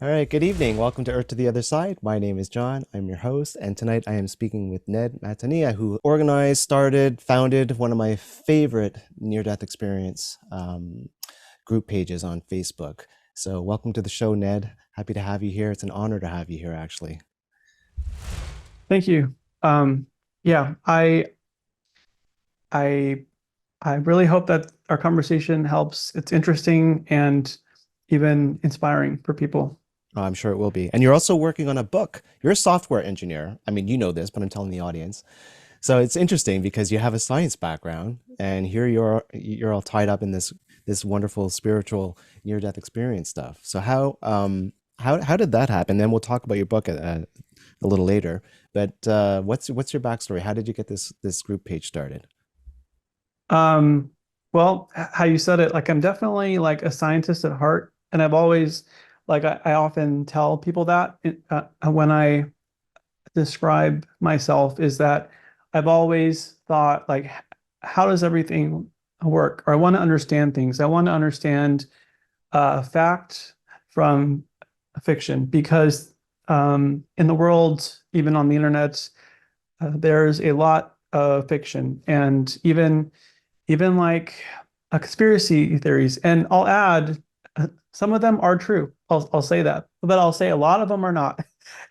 All right, good evening. Welcome to Earth to the Other Side. My name is John. I'm your host, and tonight I am speaking with Ned Matania, who organized, started, founded one of my favorite near-death experience group pages on Facebook. So, welcome to the show, Ned. Happy to have you here. It's an honor to have you here, actually. Thank you. Yeah, I I really hope that our conversation helps. It's interesting and even inspiring for people. Oh, I'm sure it will be. And you're also working on a book. You're a software engineer. I mean, you know this, but I'm telling the audience. So it's interesting because you have a science background, and here you're all tied up in this wonderful spiritual near-death experience stuff. So how did that happen? Then we'll talk about your book a little later. But what's your backstory? How did you get this group page started? Um, well, how you said it, like I'm definitely like a scientist at heart, and I've always like I often tell people that when I describe myself is that I've always thought like how does everything work? Or I want to understand things. I want to understand fact from fiction because in the world, even on the internet, there's a lot of fiction and even like conspiracy theories. And I'll add, some of them are true. I'll say that, but I'll say a lot of them are not.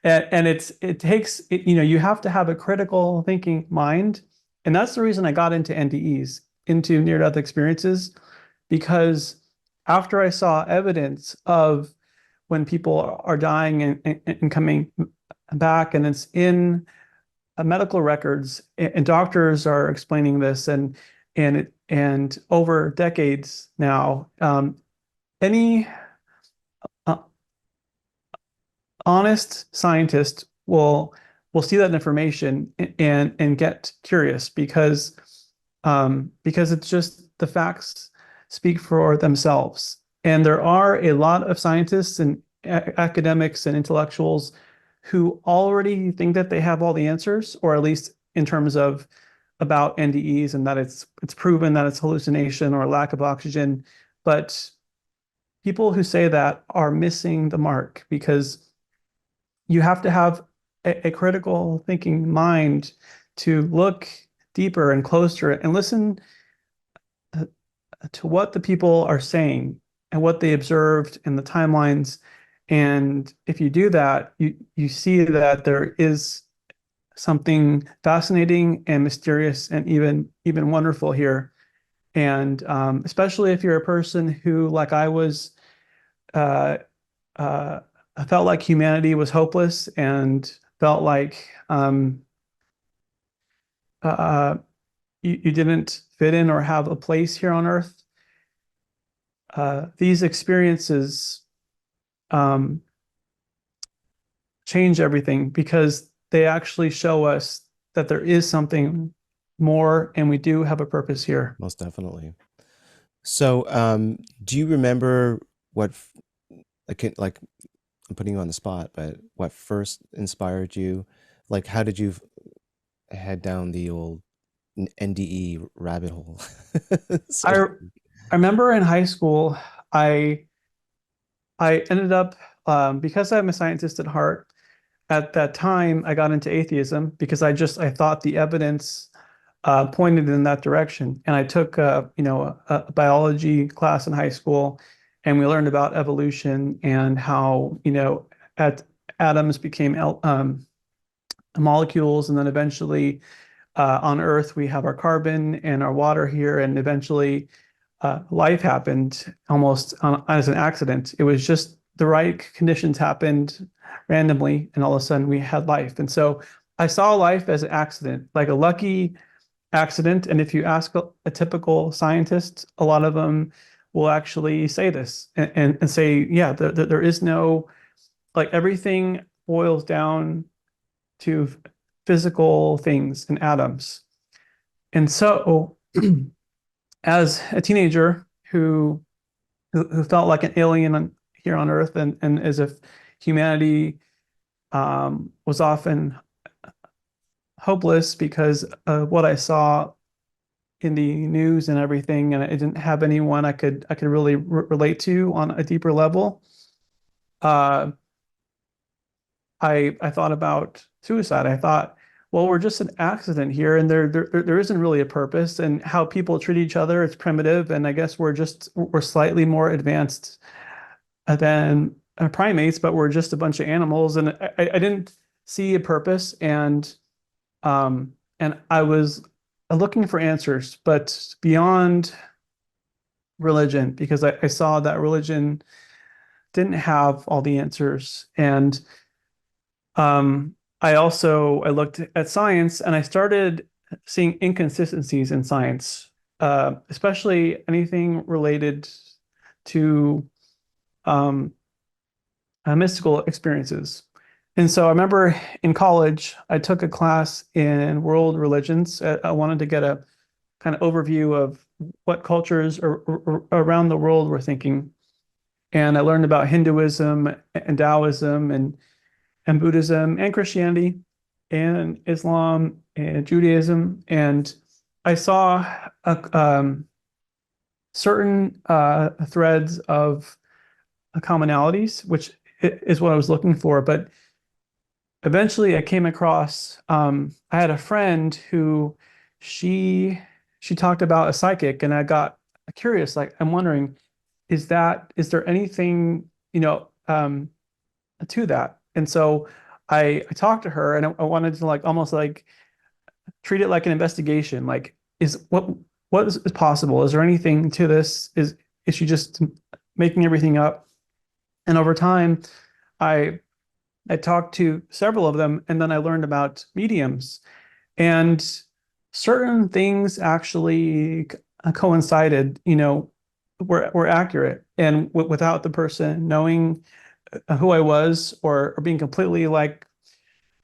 And it takes you have to have a critical thinking mind, and that's the reason I got into NDEs, into near-death experiences, because after I saw evidence of when people are dying and coming back, and it's in medical records, and doctors are explaining this, and over decades now, any uh, honest scientist will see that information and get curious because it's just the facts speak for themselves. And there are a lot of scientists and academics and intellectuals who already think that they have all the answers, or at least in terms of about NDEs, and that it's proven that it's hallucination or lack of oxygen. But people who say that are missing the mark because you have to have a critical thinking mind to look deeper and closer and listen uh, to what the people are saying and what they observed and the timelines. And if you do that, you see that there is something fascinating and mysterious and even wonderful here. And especially if you're a person who, like I was, uh, uh, felt like humanity was hopeless and felt like uh, you didn't fit in or have a place here on Earth. These experiences um, change everything because they actually show us that there is something more and we do have a purpose here. Most definitely. So, do you remember I can like I'm putting you on the spot, but what first inspired you? Like, how did you head down the old NDE rabbit hole, so to I speak? I remember in high school, I I ended up because I'm a scientist at heart. At that time, I got into atheism because I thought the evidence pointed in that direction. And I took a biology class in high school, and we learned about evolution and how at atoms became molecules, and then eventually on Earth we have our carbon and our water here, and eventually life happened almost as an accident. It was just the right conditions happened randomly, and all of a sudden we had life. And so I saw life as an accident, like a lucky accident. And if you ask a typical scientist, a lot of them will actually say this and say, yeah, there is no, like everything boils down to physical things and atoms. And so as a teenager who felt like an alien here on Earth, and as if humanity was often hopeless because of what I saw in the news and everything, and I didn't have anyone I could really relate to on a deeper level. uh, I thought about suicide. I thought, well, we're just an accident here, and there isn't really a purpose. And how people treat each other, it's primitive, and I guess we're slightly more advanced than primates, but we're just a bunch of animals. And I didn't see a purpose, um, and I was looking for answers, but beyond religion, because I saw that religion didn't have all the answers. And I looked at science and I started seeing inconsistencies in science, especially anything related to um, mystical experiences. And so I remember in college, I took a class in world religions. I wanted to get a kind of overview of what cultures around the world were thinking. And I learned about Hinduism and Taoism and Buddhism and Christianity and Islam and Judaism. And I saw certain threads of commonalities, which is what I was looking for. But eventually I came across, I had a friend who she she talked about a psychic, and I got curious, like I'm wondering, is there anything, to that? And so I talked to her and I wanted to like almost like treat it like an investigation. Like, is what is possible? Is there anything to this? Is she just making everything up? And over time, I I talked to several of them, and then I learned about mediums. And certain things actually coincided, were accurate. And without the person knowing who I was, or being completely like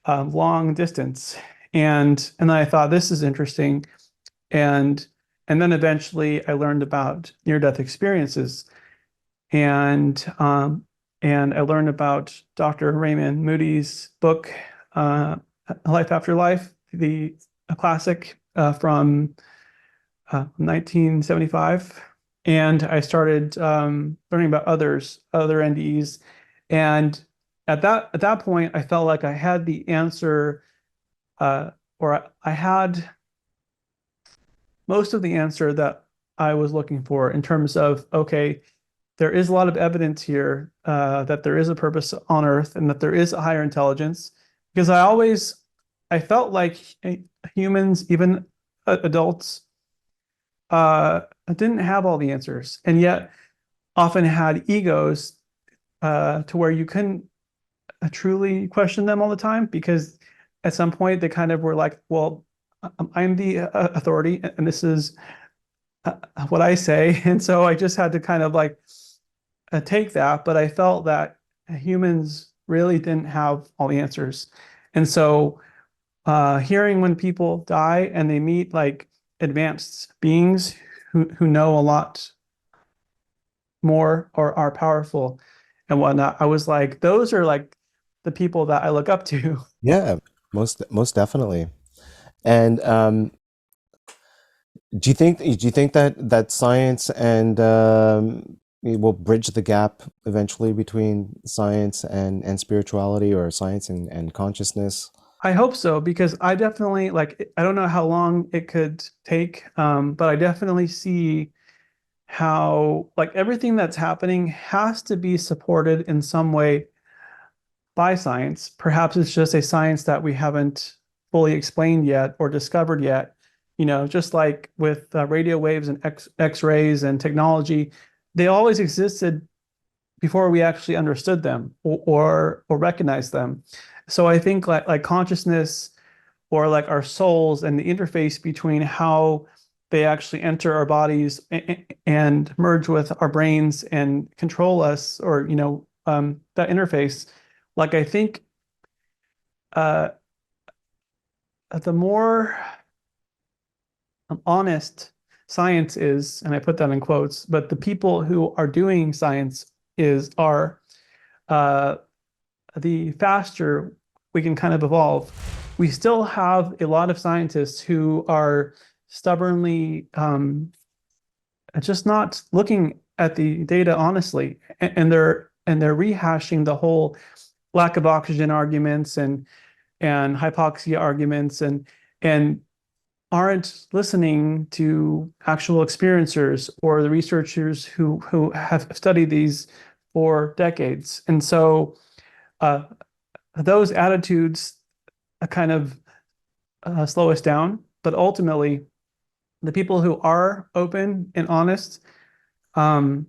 long distance. And then I thought this is interesting. And and then eventually I learned about near-death experiences. And and I learned about Dr. Raymond Moody's book, uh, Life After Life, the a classic from 1975. And I started learning about other NDEs. And at that point, I felt like I had the answer, or I had most of the answer that I was looking for in terms of, okay, there is a lot of evidence here that there is a purpose on Earth and that there is a higher intelligence. Because I felt like humans, even adults, didn't have all the answers, and yet often had egos to where you couldn't truly question them all the time, because at some point they kind of were like, well, I'm the authority and this is what I say. And so I just had to kind of like take that. But I felt that humans really didn't have all the answers. And so hearing when people die and they meet like advanced beings who know a lot more or are powerful and whatnot, I was like, those are like the people that I look up to. Yeah, most definitely. And do you think that science and it will bridge the gap eventually between science and spirituality, or science and consciousness? I hope so, because I definitely like, I don't know how long it could take, but I definitely see how like everything that's happening has to be supported in some way by science. Perhaps it's just a science that we haven't fully explained yet or discovered yet. Just like with radio waves and X-rays and technology, they always existed before we actually understood them or recognized them. So I think like consciousness, or like our souls and the interface between how they actually enter our bodies and merge with our brains and control us, or that interface. Like I think uh, the more honest science is, and I put that in quotes, but the people who are doing science are uh, the faster we can kind of evolve. We still have a lot of scientists who are stubbornly just not looking at the data honestly, and they're and they're rehashing the whole lack of oxygen arguments and hypoxia arguments and aren't listening to actual experiencers or the researchers who have studied these for decades. And so uh, those attitudes kind of slow us down, but ultimately the people who are open and honest, um,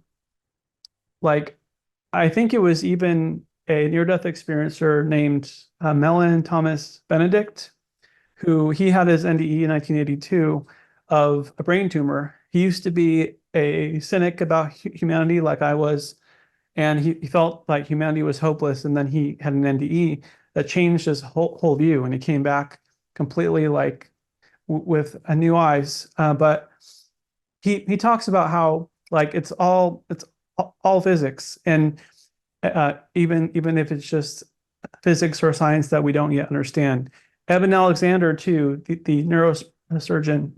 like I think it was even a near-death experiencer named Mellon Thomas Benedict, who he had his NDE in 1982 of a brain tumor. He used to be a cynic about humanity, like I was, and he felt like humanity was hopeless. And then he had an NDE that changed his whole view, and he came back completely like with a new eyes. But he talks about how like it's all physics, and even if it's just physics or science that we don't yet understand. Evan Alexander, too, the neurosurgeon,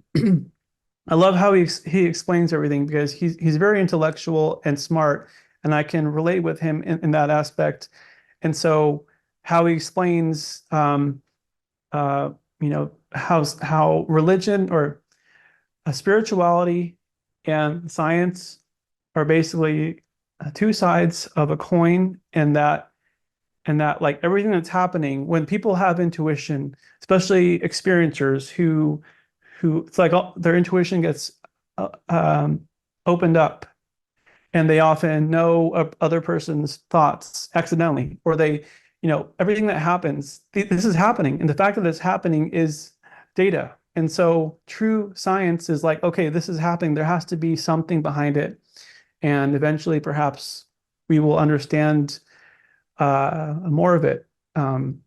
I love how he explains everything because he's very intellectual and smart, and I can relate with him in that aspect. And so how he explains, uh, how religion or spirituality and science are basically two sides of a coin, and that like everything that's happening when people have intuition, especially experiencers who it's like their intuition gets opened up, and they often know other person's thoughts accidentally, or everything that happens, this is happening, and the fact that it's happening is data. And so true science is like, okay, this is happening, there has to be something behind it, and eventually perhaps we will understand more of it. Um,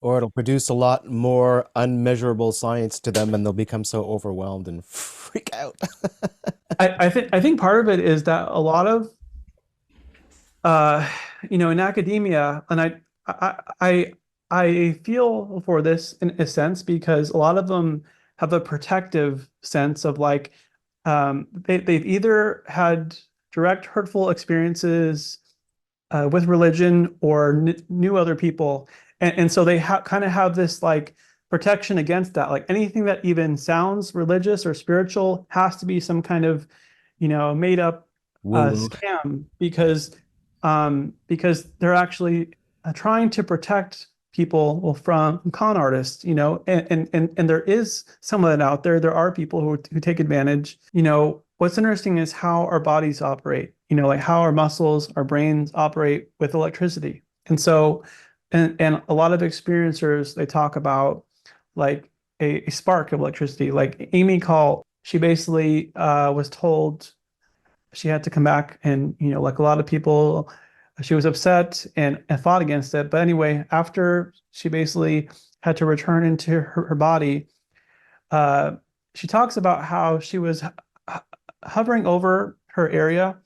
Or it'll produce a lot more unmeasurable science to them and they'll become so overwhelmed and freak out. I think part of it is that a lot of uh, in academia, and I I I feel for this in a sense because a lot of them have a protective sense of like they've either had direct hurtful experiences with religion or knew other people, and so they kind of have this like protection against that. Like anything that even sounds religious or spiritual has to be some kind of made up Woo woo. scam because they're actually trying to protect people from con artists, and there is some of that out there. There are people who take advantage. What's interesting is how our bodies operate, like how our muscles, our brains operate with electricity. And so, and a lot of experiencers, they talk about like a spark of electricity. Like Amy Call, she basically was told she had to come back, and like a lot of people, she was upset and fought against it. But anyway, after she basically had to return into her body, uh, she talks about how she was hovering over her area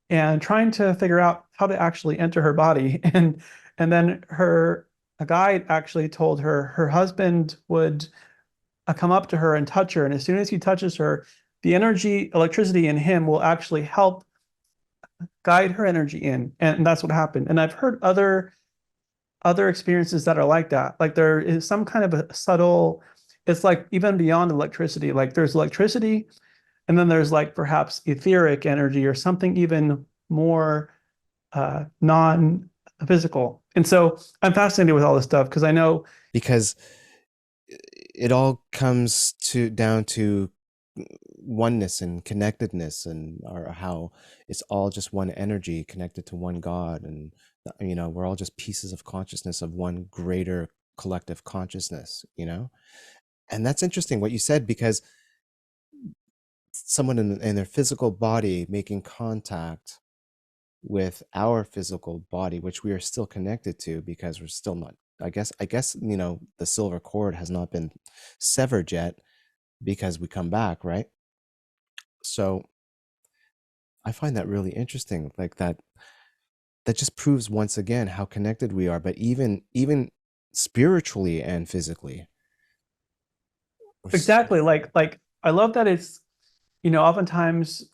and trying to figure out how to actually enter her body. And then her a guide actually told her her husband would come up to her and touch her, and as soon as he touches her, the energy, electricity in him will actually help guide her energy in, and that's what happened. And I've heard other experiences that are like that. Like there is some kind of a subtle, it's like even beyond electricity. Like there's electricity, and then there's like perhaps etheric energy or something even more non-physical. And so I'm fascinated with all this stuff because I know. Because it all comes to down to oneness and connectedness and or how it's all just one energy connected to one God, and we're all just pieces of consciousness of one greater collective consciousness, and that's interesting what you said, because someone in their physical body making contact with our physical body, which we are still connected to because we're still not, I guess the silver cord has not been severed yet because we come back, right? So I find that really interesting, like that just proves once again how connected we are, but even spiritually and physically. We're Exactly. Like I love that it's, oftentimes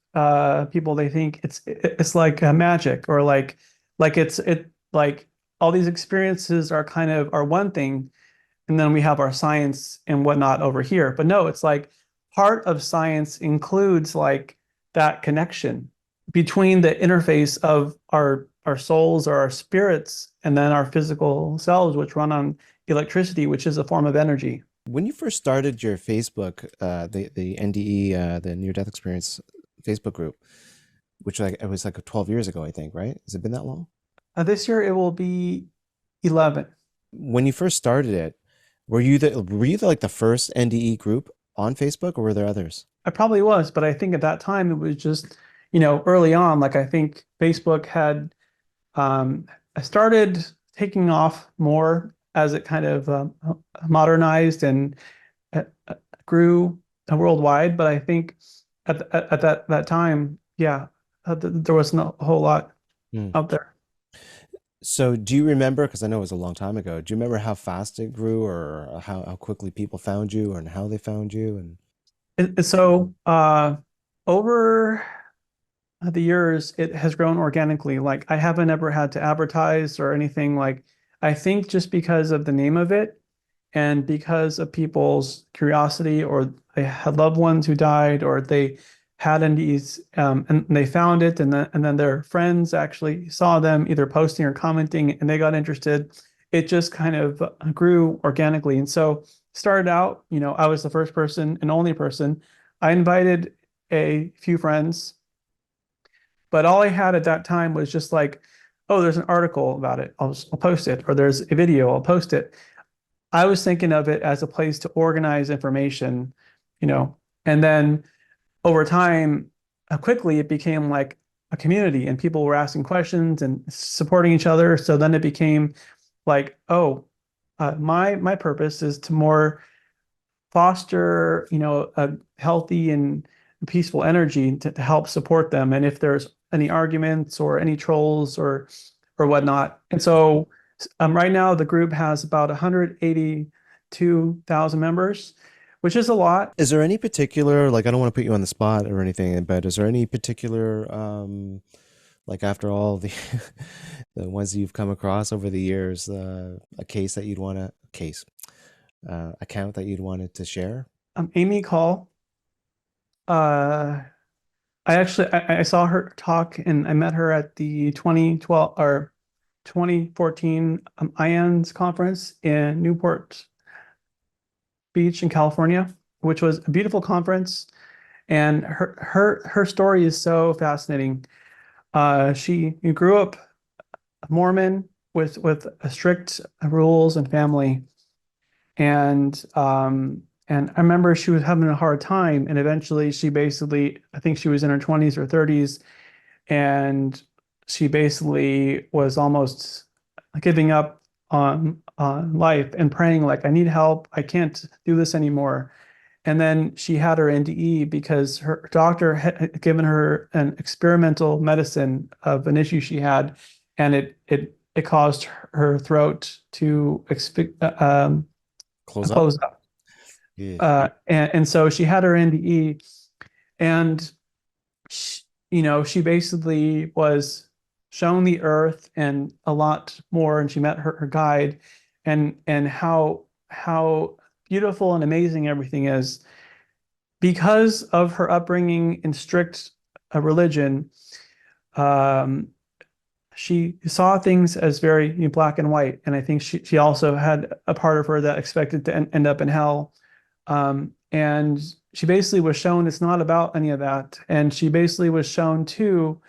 people, they think it's like magic, or like it like all these experiences are kind of are one thing, and then we have our science and whatnot over here. But no, it's like part of science includes like that connection between the interface of our souls or our spirits and then our physical selves, which run on electricity, which is a form of energy. When you first started your Facebook, the NDE, the near death experience Facebook group, which like it was like 12 years ago, I think, right? Has it been that long? This year it will be 11. When you first started it, were you like the first NDE group on Facebook, or were there others? I probably was, but I think at that time it was just, early on, like I think Facebook had I started taking off more as it kind of modernized and uh, grew worldwide. But I think at that time, yeah, there was not a whole lot Hmm. out there. So do you remember, because I know it was a long time ago, do you remember how fast it grew, or how quickly people found you, and how they found you? And So over the years, it has grown organically. Like I haven't ever had to advertise or anything. Like I think just because of the name of it and because of people's curiosity, or they had loved ones who died, or they had NDEs, and they found it, and then their friends actually saw them either posting or commenting, and they got interested. It just kind of grew organically. And so started out, I was the first person and only person. I invited a few friends, but all I had at that time was just like, oh, there's an article about it. I'll post it. Or there's a video. I'll post it. I was thinking of it as a place to organize information, you know, and then over time, quickly it became like a community, and people were asking questions and supporting each other. So then it became like, oh, my purpose is to more foster, a healthy and peaceful energy to help support them. And if there's any arguments or any trolls or whatnot. And so right now the group has about 182,000 members, which is a lot. is there any particular, like, I don't want to put you on the spot or anything, but is there any particular, like after all the the ones that you've come across over the years, a case that you'd want to case, account that you'd wanted to share? Amy Call, uh, I saw her talk, and I met her at the 2012 or 2014 IANS conference in Newport Beach in California, which was a beautiful conference. And her story is so fascinating. She grew up Mormon with a strict rules and family, and I remember she was having a hard time, and eventually she basically, I think she was in her 20s or 30s, and she basically was almost giving up on life and praying like, I need help. I can't do this anymore. And then she had her NDE because her doctor had given her an experimental medicine of an issue she had, and it caused her throat to Close up? close up. Yeah. And so she had her NDE, and she, she basically was shown the earth and a lot more, and she met her guide, and how beautiful and amazing everything is because of her upbringing in strict religion. Um, she saw things as very black and white, and I think she also had a part of her that expected to end up in hell. And she basically was shown it's not about any of that, and she basically was shown too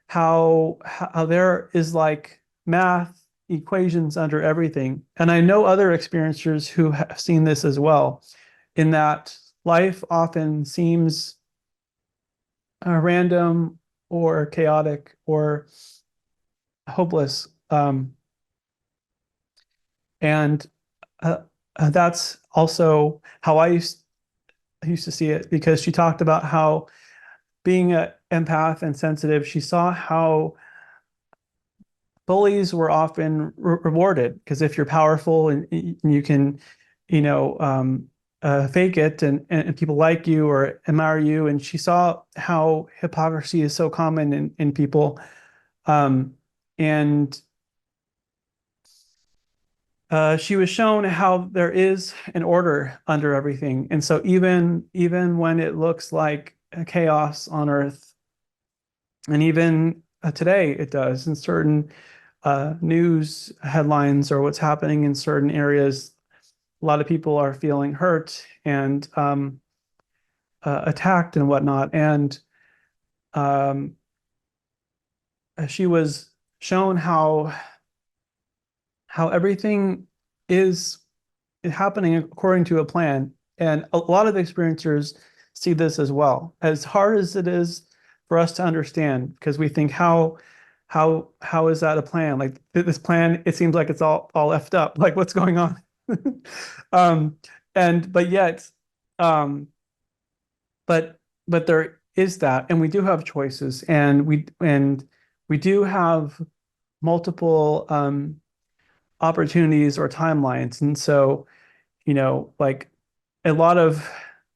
how there is like math equations under everything. And I know other experiencers who have seen this as well, in that life often seems random or chaotic or hopeless. And that's also how I used to see it, because she talked about how being an empath and sensitive, she saw how bullies were often rewarded, because if you're powerful and you can, you know, um, fake it and people like you or admire you. And she saw how hypocrisy is so common in people. Um, and she was shown how there is an order under everything. And so even when it looks like chaos on Earth, and even today it does in certain news headlines or what's happening in certain areas, a lot of people are feeling hurt and attacked and whatnot. And um, she was shown how everything is happening according to a plan. And a lot of experiencers see this as well. As hard as it is for us to understand, because we think how is that a plan? Like this plan, it seems like it's all effed up. Like what's going on? um, and but yet, um, but there is that, and we do have choices, and we do have multiple opportunities or timelines. And so, like a lot of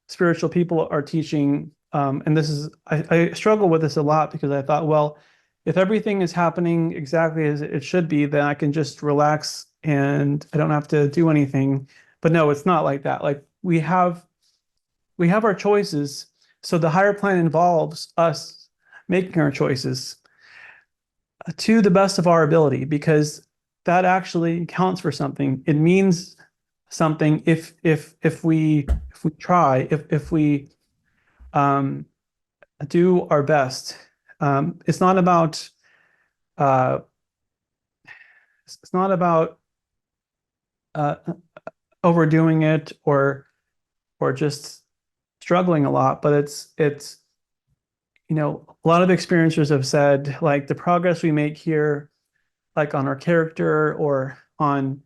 spiritual people are teaching, and this is, I struggle with this a lot because I thought, well, if everything is happening exactly as it should be, then I can just relax and I don't have to do anything. But no, it's not like that. Like we have our choices. So the higher plan involves us making our choices to the best of our ability because that actually counts for something. It means something if we try, if we um, do our best. It's not about uh, it's not about uh, overdoing it or just struggling a lot, but it's a lot of experiencers have said like the progress we make here, like on our character or on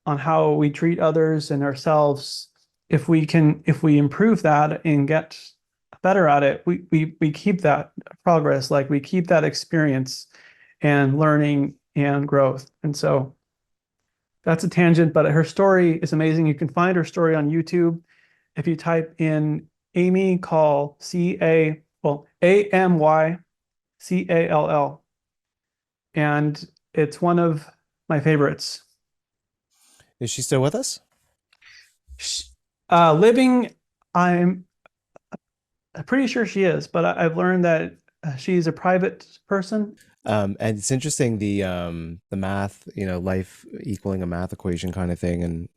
how we treat others and ourselves, if we improve that and get better at it, we keep that progress, like we keep that experience and learning and growth. And so that's a tangent, but her story is amazing. You can find her story on YouTube if you type in Amy Call, Amycall, and it's one of my favorites. Is she still with us? Living, I'm pretty sure she is, but I've learned that she's a private person. And it's interesting the math, life equaling a math equation kind of thing. And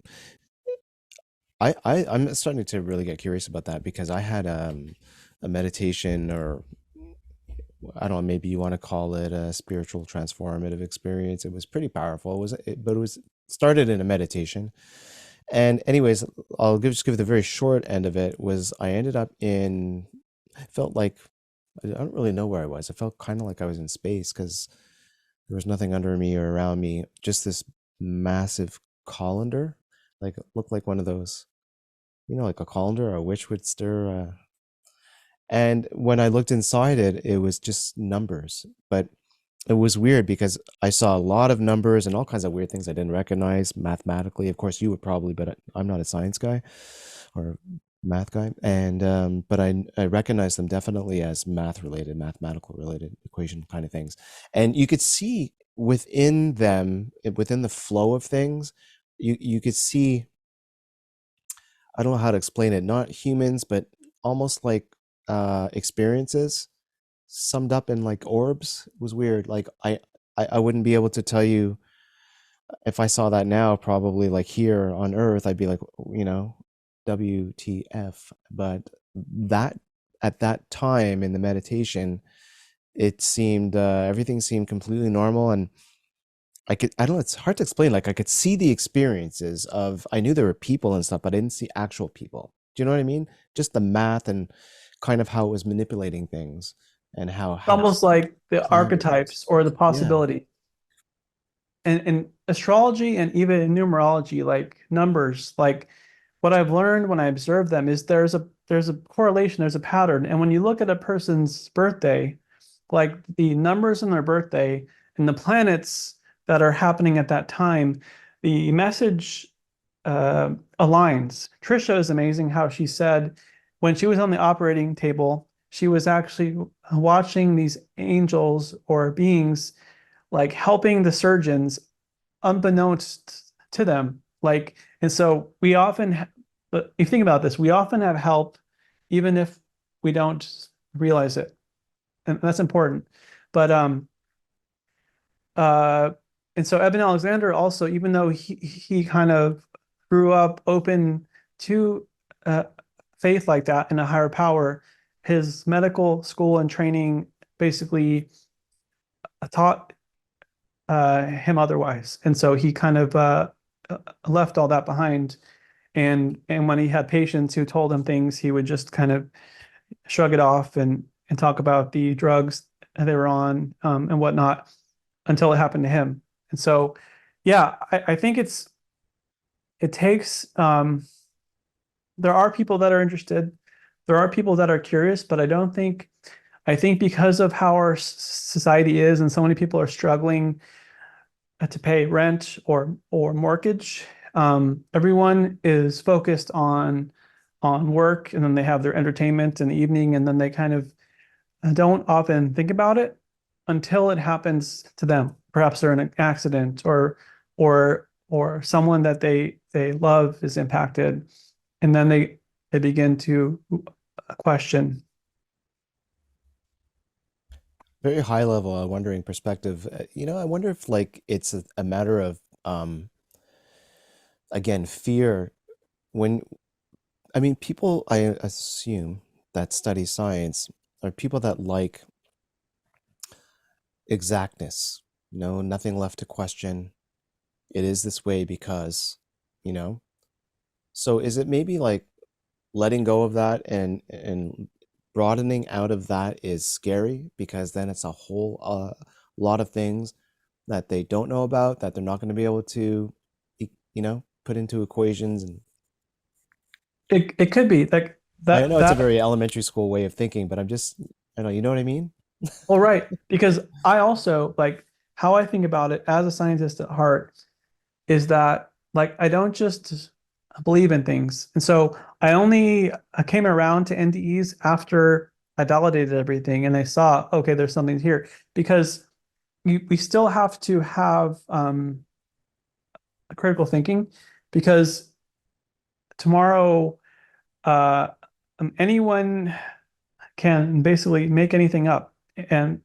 I'm starting to really get curious about that because I had a meditation, or I don't know, maybe you want to call it a spiritual transformative experience. It was pretty powerful. But it was started in a meditation. And anyways, just give the very short end of it. Was I ended up in, I felt like, I don't really know where I was. I felt kind of like I was in space because there was nothing under me or around me, just this massive colander. Like it looked like one of those, like a colander a witch would stir. And when I looked inside it, it was just numbers. But it was weird because I saw a lot of numbers and all kinds of weird things I didn't recognize mathematically. Of course, you would probably, but I'm not a science guy or math guy. And but I recognize them definitely as math related, mathematical related equation kind of things. And you could see within them, within the flow of things, you could see, I don't know how to explain it, not humans, but almost like experiences summed up in like orbs. It was weird. Like I wouldn't be able to tell you if I saw that now, probably like here on Earth, I'd be like, WTF. But that at that time in the meditation, it seemed everything seemed completely normal. And I don't know, it's hard to explain. Like I could see the experiences of, I knew there were people and stuff, but I didn't see actual people. Do you know what I mean? Just the math and kind of how it was manipulating things and how Almost like the planned it was. archetypes or the Yeah. possibility. And in astrology and even in numerology, like numbers, like what I've learned when I observe them is there's a correlation, there's a pattern. And when you look at a person's birthday, like the numbers in their birthday and the planets that are happening at that time, the message aligns. Trisha is amazing how she said when she was on the operating table, she was actually watching these angels or beings like helping the surgeons unbeknownst to them. Like, and so we often, but if you think about this, we often have help even if we don't realize it. And that's important. But uh and so Eben Alexander also, even though he kind of grew up open to uh, faith like that and a higher power, his medical school and training basically taught him otherwise. And so he kind of left all that behind. And when he had patients who told him things, he would just kind of shrug it off and talk about the drugs they were on and whatnot until it happened to him. And so, yeah, I think it takes there are people that are interested, there are people that are curious, but I think because of how our society is and so many people are struggling to pay rent or mortgage, everyone is focused on work, and then they have their entertainment in the evening, and then they kind of don't often think about it until it happens to them. Perhaps they're in an accident or someone that they love is impacted, and then they begin to question. Very high level, wondering perspective. I wonder if like it's a matter of again fear. When I mean people, I assume that study science are people that like exactness. Nothing left to question. It is this way because, you know. So is it maybe like letting go of that and broadening out of that is scary because then it's a whole lot of things that they don't know about that they're not going to be able to put into equations. And It could be like I know it's a that. very elementary school way of thinking, but I know, you know what I mean. Well, right, because I also like how I think about it as a scientist at heart is that like I don't just believe in things. And so I came around to NDEs after I validated everything and I saw, okay, there's something here because we still have to have critical thinking because tomorrow uh, anyone can basically make anything up. And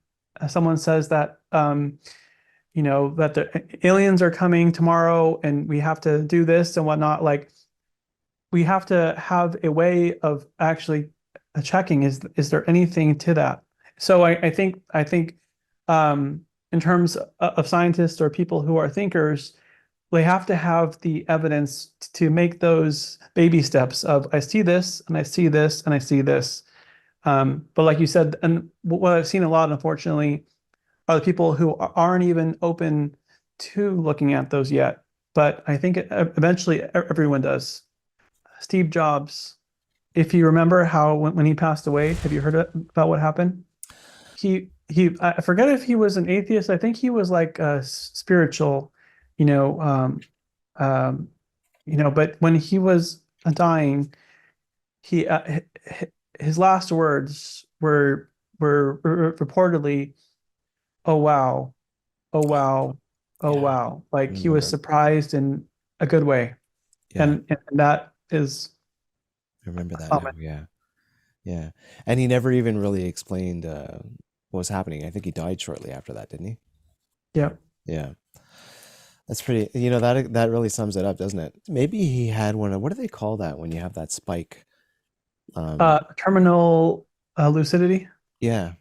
someone says that that the aliens are coming tomorrow and we have to do this and whatnot. Like we have to have a way of actually checking is there anything to that? So I think in terms of scientists or people who are thinkers, they have to have the evidence to make those baby steps of I see this and I see this and I see this. But like you said, and what I've seen a lot, unfortunately, are the people who aren't even open to looking at those yet. But I think eventually everyone does. Steve Jobs, if you remember how when he passed away, have you heard about what happened? I forget if he was an atheist. I think he was like a spiritual, you know, um, but when he was dying, he his last words were reportedly, "Oh wow, oh wow, oh Yeah, wow." I Like he was remember. surprised in a good way, Yeah, and that is I remember that now. common. Yeah, yeah. And he never even really explained what was happening. I think he died shortly after that, didn't he? Yeah. Yeah. That's pretty, that really sums it up, doesn't it? Maybe he had one of, what do they call that when you have that spike? Um, Terminal lucidity, yeah,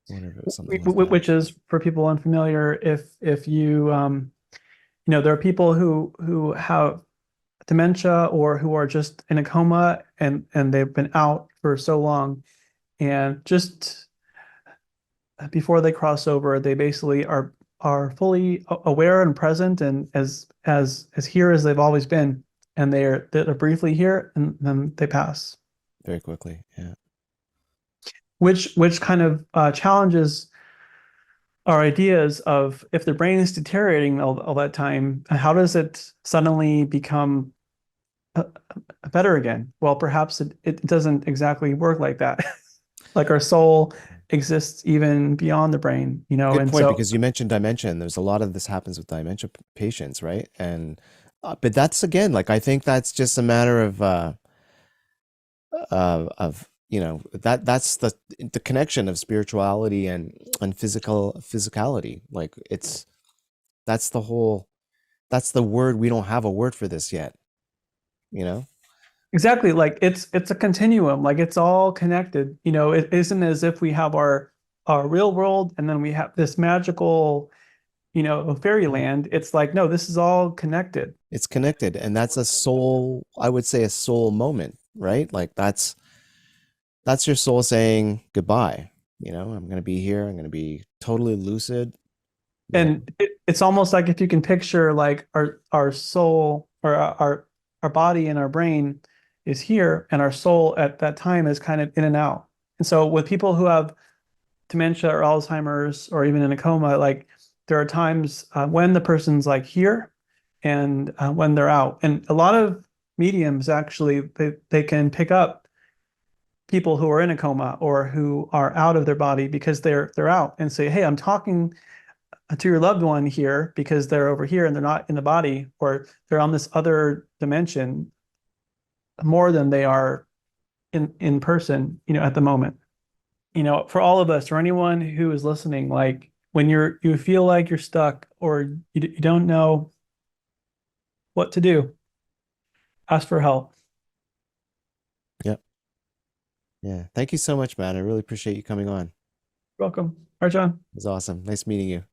I wonder if it was something like that. which is for people unfamiliar, if you there are people who have dementia or who are just in a coma and they've been out for so long and just before they cross over, they basically are fully aware and present and as here as they've always been, and they're briefly here and then they pass, Very quickly. Yeah. which kind of challenges our ideas of if the brain is deteriorating all that time, how does it suddenly become? uh, better again. Well, perhaps it doesn't exactly work like that. Like our soul exists even beyond the brain, Good and point, so because you mentioned dementia. There's a lot of this happens with dementia patients, right? And but that's again, like I think that's just a matter of that's the connection of spirituality and physicality. Like it's that's the whole that's the word. We don't have a word for this yet, you know? exactly, like it's a continuum, like it's all connected. It isn't as if we have our real world and then we have this magical, Mhm. fairyland. It's like, no, this is all connected. It's connected, and that's a soul, I would say a soul moment, right? Like that's your soul saying goodbye. I'm going to be here. I'm going to be totally lucid, you know. And it's almost like if you can picture like our soul or our body and our brain is here, and our soul at that time is kind of in and out. And so with people who have dementia or Alzheimer's or even in a coma, like there are times when the person's like here and when they're out. And a lot of mediums actually they can pick up people who are in a coma or who are out of their body because they're out and say, "Hey, I'm talking to your loved one here because they're over here and they're not in the body, or they're on this other dimension more than they are in person, at the moment." For all of us or anyone who is listening, like when you feel like you're stuck or you don't know what to do, ask for help. Yep. Yeah. Thank you so much, man. I really appreciate you coming on. It You're welcome. All right, John. was awesome. Nice meeting you.